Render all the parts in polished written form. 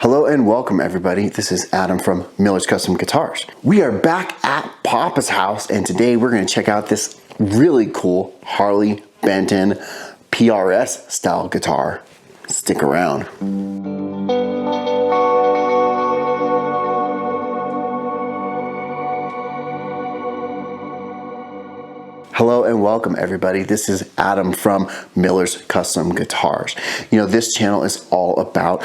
Hello and welcome everybody. This is Adam from Miller's Custom Guitars. We are back at Papa's house and today we're going to check out this really cool Harley Benton PRS style guitar. Stick around. Hello and welcome everybody. This is Adam from Miller's Custom Guitars. You know, this channel is all about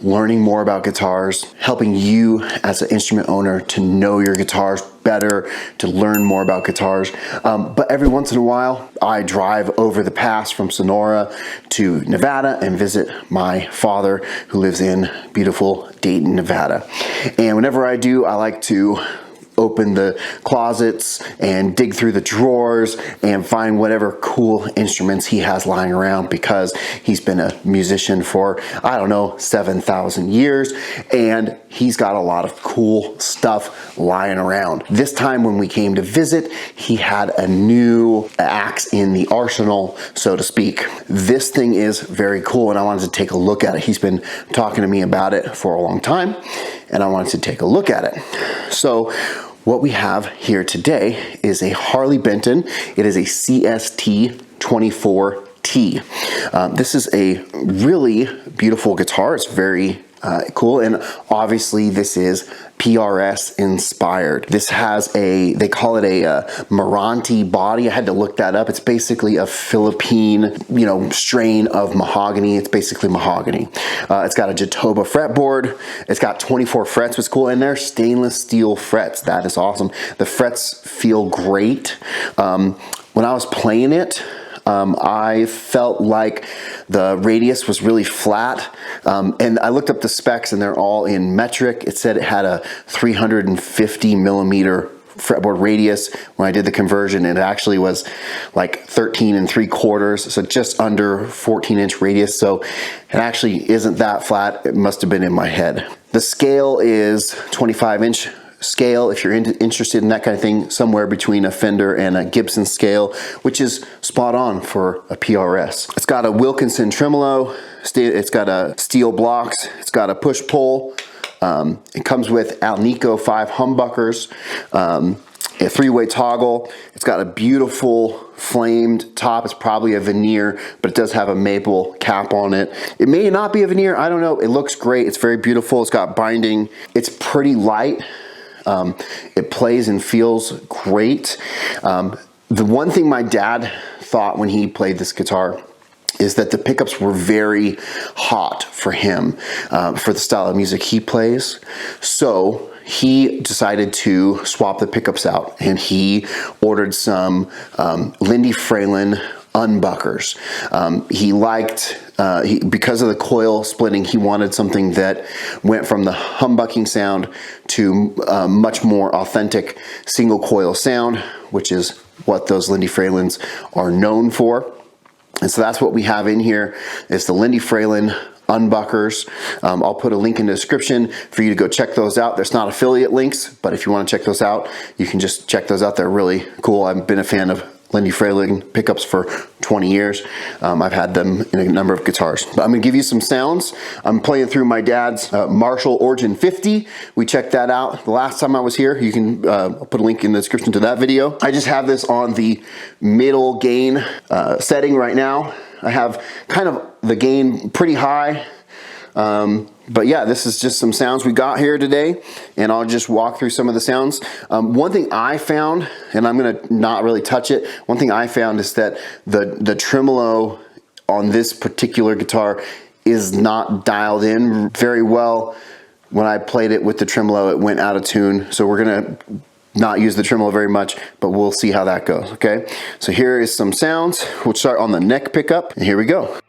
learning more about guitars, helping you as an instrument owner to know your guitars better, to learn more about guitars. But every once in a while, I drive over the pass from Sonora to Nevada and visit my father who lives in beautiful Dayton, Nevada. And whenever I do, I like to open the closets and dig through the drawers and find whatever cool instruments he has lying around, because he's been a musician for, I don't know, 7,000 years, and he's got a lot of cool stuff lying around. This time when we came to visit, he had a new axe in the arsenal, so to speak. This thing is very cool and I wanted to take a look at it. He's been talking to me about it for a long time and I wanted to take a look at it. So what we have here today is a Harley Benton. It is a CST 24T. This is a really beautiful guitar. It's very cool, and obviously this is PRS inspired. This has they call it a Meranti body. I had to look that up. It's basically a Philippine, strain of mahogany. It's basically mahogany. It's got a Jatoba fretboard. It's got 24 frets, what's cool, and they're stainless steel frets. That is awesome. The frets feel great. When I was playing it, I felt like the radius was really flat, and I looked up the specs and they're all in metric. It said it had a 350 millimeter fretboard radius. When I did the conversion, it actually was like 13 3/4, so just under 14-inch radius, so it actually isn't that flat. It must have been in my head. The scale is 25-inch scale, if you're interested in that kind of thing, somewhere between a Fender and a Gibson scale, which is spot on for a PRS. It's got a Wilkinson tremolo, it's got a steel blocks, it's got a push-pull, it comes with Alnico 5 humbuckers, a 3-way toggle. It's got a beautiful flamed top. It's probably a veneer, but it does have a maple cap on it. It may not be a veneer, I don't know. It looks great. It's very beautiful. It's got binding. It's pretty light. It plays and feels great. The one thing my dad thought when he played this guitar is that the pickups were very hot for him, for the style of music he plays. So he decided to swap the pickups out and he ordered some Lindy Fralin Unbuckers. He liked, because of the coil splitting, he wanted something that went from the humbucking sound to much more authentic single coil sound, which is what those Lindy Fralins are known for. And so that's what we have in here, is the Lindy Fralin Unbuckers. I'll put a link in the description for you to go check those out. There's not affiliate links, but if you want to check those out, you can just check those out. They're really cool. I've been a fan of Lindy Fralin pickups for 20 years. I've had them in a number of guitars. But I'm going to give you some sounds. I'm playing through my dad's Marshall Origin 50. We checked that out the last time I was here. You can I'll put a link in the description to that video. I just have this on the middle gain setting right now. I have kind of the gain pretty high. But yeah, this is just some sounds we got here today, and I'll just walk through some of the sounds. One thing I found, and I'm gonna not really touch it, one thing I found is that the tremolo on this particular guitar is not dialed in very well. When I played it with the tremolo, it went out of tune, so we're gonna not use the tremolo very much, but we'll see how that goes, okay? So here is some sounds. We'll start on the neck pickup, and here we go.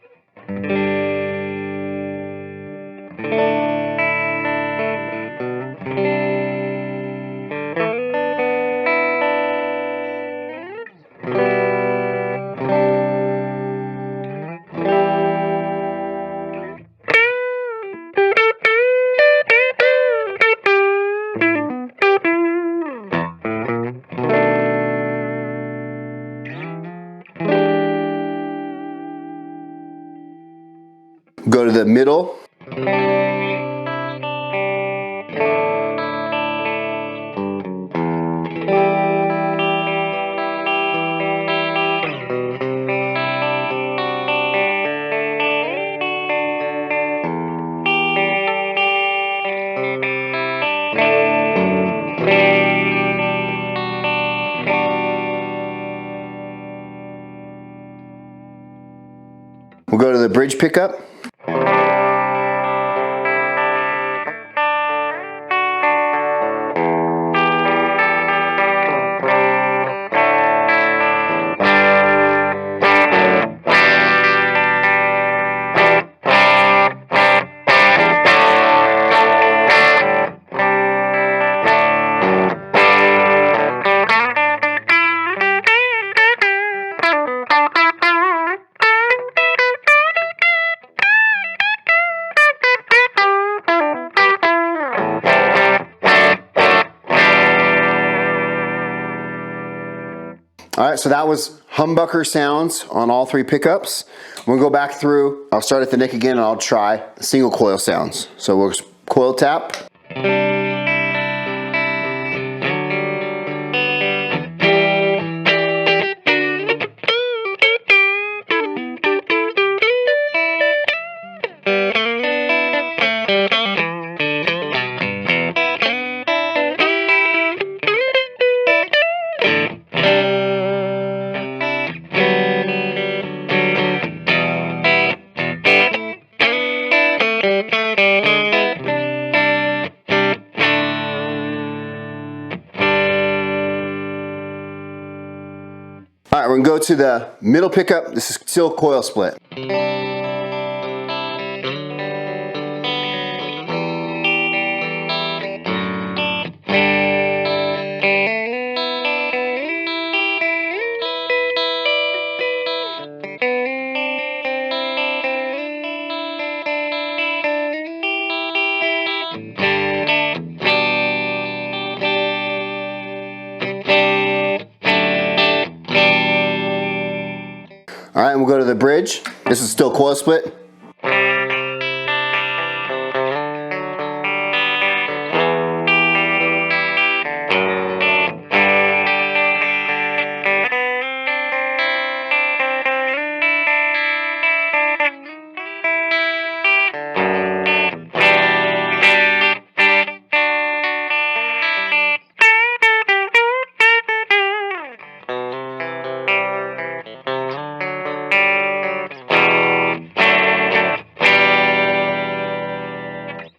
Go to the middle. bridge pickup. All right, so that was humbucker sounds on all three pickups. We'll go back through, I'll start at the neck again and I'll try single coil sounds. So we'll coil tap. All right, we're gonna go to the middle pickup. This is still coil split. All right, and we'll go to the bridge. This is still coil split.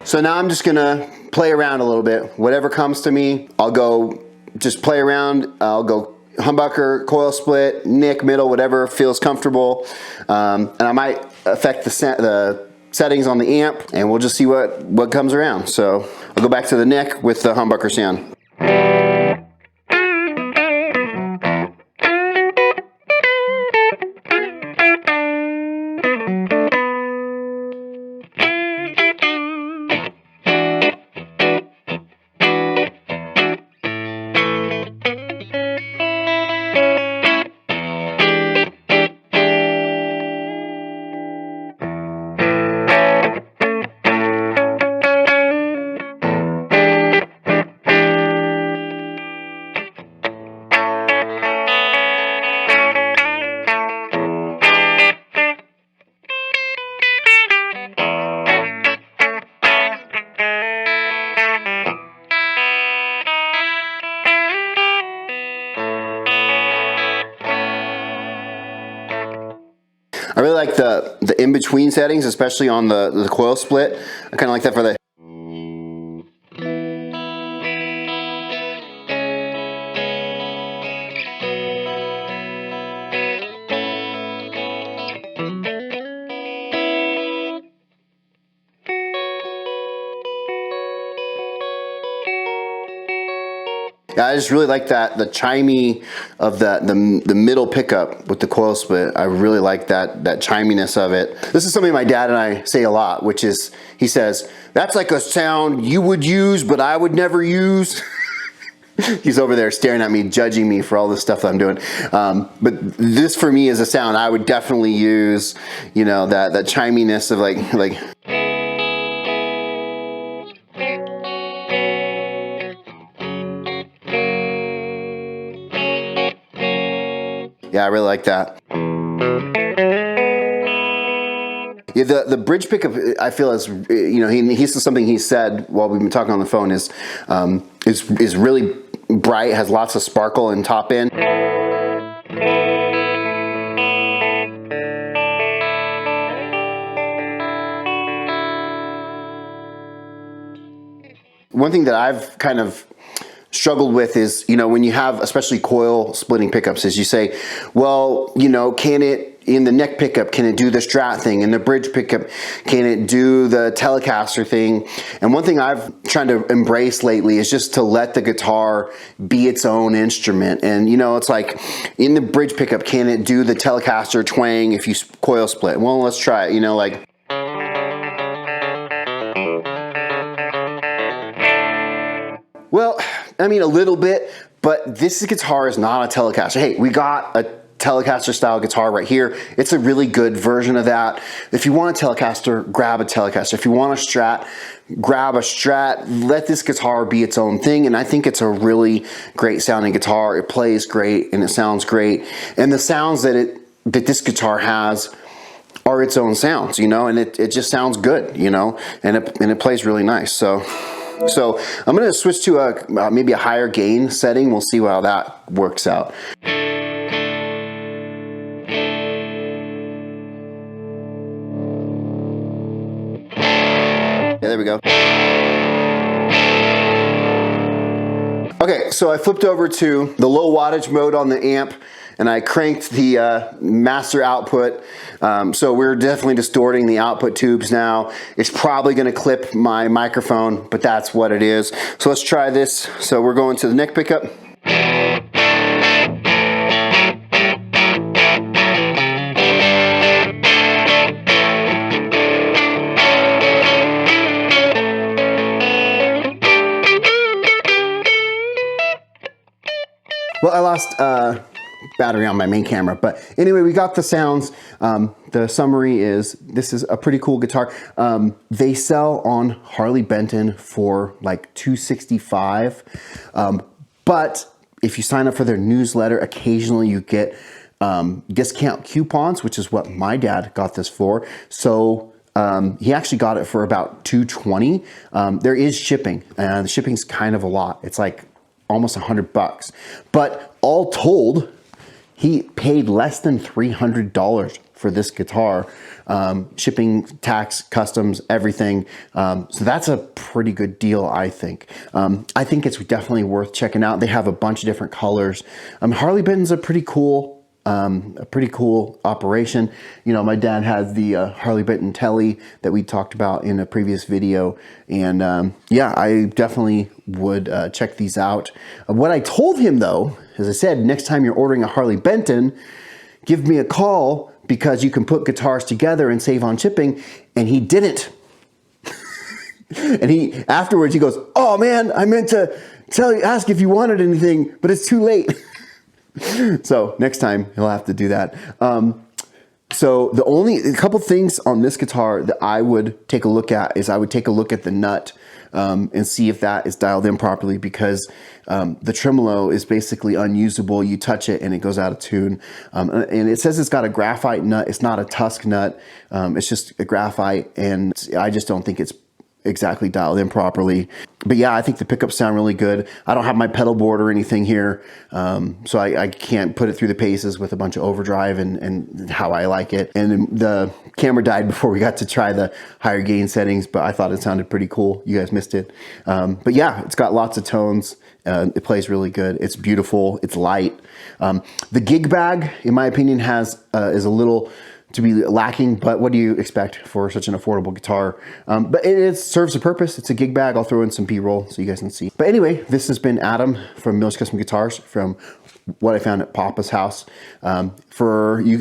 So now I'm just gonna play around a little bit. Whatever comes to me, I'll go just play around. I'll go humbucker, coil split, nick, middle, whatever feels comfortable. And I might affect the settings on the amp, and we'll just see what comes around. So I'll go back to the neck with the humbucker sound. I really like the in-between settings, especially on the coil split. I kind of like that for the... I just really like that, the chimey of the middle pickup with the coil split. I really like that chiminess of it. This is something my dad and I say a lot, which is, he says, that's like a sound you would use, but I would never use. He's over there staring at me, judging me for all the stuff that I'm doing. But this for me is a sound I would definitely use, you know, that chiminess of like. Yeah, I really like that. Yeah, the bridge pickup, I feel, is, you know, he's something he said while we've been talking on the phone is really bright, has lots of sparkle and top end. One thing that I've kind of struggled with is, you know, when you have especially coil splitting pickups, is you say, well, you know, can it, in the neck pickup, can it do the Strat thing? In the bridge pickup, can it do the Telecaster thing? And one thing I've tried to embrace lately is just to let the guitar be its own instrument. And, you know, it's like, in the bridge pickup, can it do the Telecaster twang if you coil split? Well, let's try it, you know, like. Well, I mean, a little bit, but this guitar is not a Telecaster. Hey, we got a Telecaster style guitar right here. It's a really good version of that. If you want a Telecaster, grab a Telecaster. If you want a Strat, grab a Strat. Let this guitar be its own thing, and I think it's a really great sounding guitar. It plays great and it sounds great, and the sounds that this guitar has are its own sounds, you know, and it just sounds good, you know, and it plays really nice. So I'm going to switch to maybe a higher gain setting. We'll see how that works out. Yeah, there we go. Okay, so I flipped over to the low wattage mode on the amp, and I cranked the master output. So we're definitely distorting the output tubes now. It's probably gonna clip my microphone, but that's what it is. So let's try this. So we're going to the neck pickup. Well, I lost battery on my main camera, but anyway, we got the sounds. The summary is, this is a pretty cool guitar. They sell on Harley Benton for like $265, but if you sign up for their newsletter, occasionally you get discount coupons, which is what my dad got this for. So he actually got it for about $220. There is shipping, and the shipping's kind of a lot. It's like almost $100, but all told, he paid less than $300 for this guitar, shipping, tax, customs, everything. So that's a pretty good deal, I think. I think it's definitely worth checking out. They have a bunch of different colors. Harley Benton's a pretty cool operation. You know, my dad has the Harley Benton Tele that we talked about in a previous video, and yeah, I definitely would check these out. What I told him though, as I said, next time you're ordering a Harley Benton, give me a call, because you can put guitars together and save on shipping, and he didn't. And he afterwards he goes, "Oh man, I meant to ask if you wanted anything, but it's too late." So next time he'll have to do that. So a couple things on this guitar that I would take a look at is I would take a look at the nut and see if that is dialed in properly, because the tremolo is basically unusable. You touch it and it goes out of tune. And it says it's got a graphite nut. It's not a tusk nut. It's just a graphite, and I just don't think it's exactly dialed in properly. But yeah, I think the pickups sound really good. I don't have my pedal board or anything here, so I can't put it through the paces with a bunch of overdrive and how I like it. And the camera died before we got to try the higher gain settings, but I thought it sounded pretty cool. You guys missed it. But yeah, it's got lots of tones. It plays really good. It's beautiful. It's light. The gig bag, in my opinion, is a little to be lacking, but what do you expect for such an affordable guitar? But it serves a purpose. It's a gig bag. I'll throw in some B-roll so you guys can see. But anyway, this has been Adam from Miller's Custom Guitars, from what I found at Papa's house. I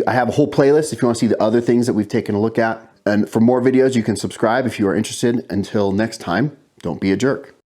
have a whole playlist if you want to see the other things that we've taken a look at. And for more videos, you can subscribe if you are interested. Until next time, don't be a jerk.